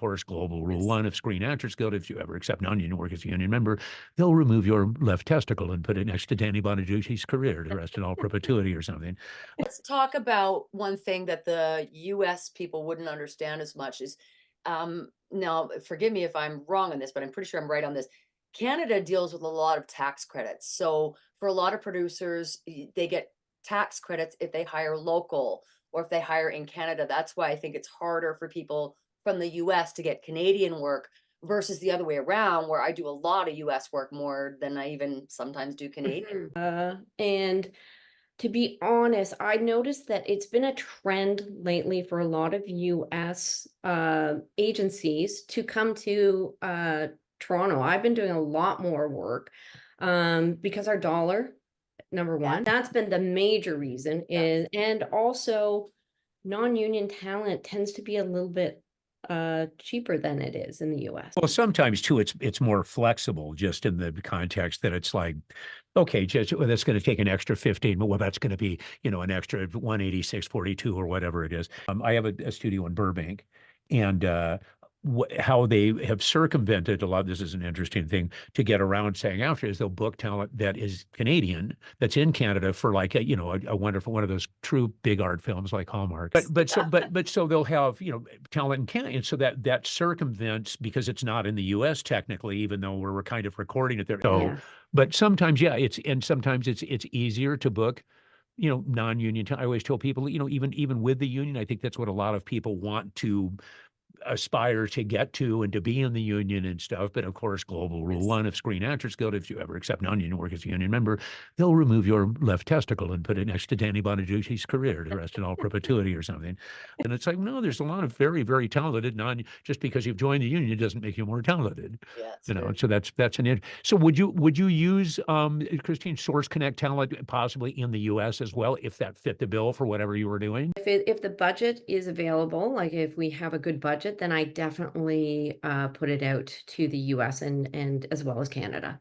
course, global rule one of Screen Actors Guild, if you ever accept non-union work as a union member, they'll remove your left testicle and put it next to Danny Bonaduce's career to rest in all perpetuity or something. Let's talk about one thing that the US people wouldn't understand as much is, now forgive me if I'm wrong on this, but I'm pretty sure I'm right on this. Canada deals with a lot of tax credits. So for a lot of producers, they get tax credits if they hire local or if they hire in Canada. That's why I think it's harder for people from the US to get Canadian work versus the other way around, where I do a lot of US work more than I even sometimes do Canadian. And to be honest, I noticed that it's been a trend lately for a lot of US agencies to come to Toronto. I've been doing a lot more work because our dollar, number Yeah. one, that's been the major reason is, and also non-union talent tends to be a little bit cheaper than it is in the US. Well, sometimes too, it's more flexible just in the context that it's like, okay, just well, that's going to take an extra 15, but well, that's going to be, an extra 186.42 or whatever it is. I have a studio in Burbank, and how they have circumvented a lot. This is an interesting thing to get around saying after is they'll book talent that is Canadian, that's in Canada for like a wonderful one of those true big art films like Hallmark. But so they'll have talent in Canada, and so that circumvents because it's not in the U.S. technically, even though we're kind of recording it there. So, Yes. but sometimes sometimes it's easier to book non-union. I always tell people, even with the union, I think that's what a lot of people want to aspire to get to and to be in the union and stuff. But of course, global rule one of Screen Actors Guild, if you ever accept non-union work as a union member, they'll remove your left testicle and put it next to Danny Bonaduce's career to rest in all perpetuity or something. And it's like, no, there's a lot of very, very talented just because you've joined the union doesn't make you more talented. Yeah, it's And so that's so would you use Christine, Source Connect talent possibly in the US as well if that fit the bill for whatever you were doing? If the budget is available, like if we have a good budget, then I definitely put it out to the US and as well as Canada.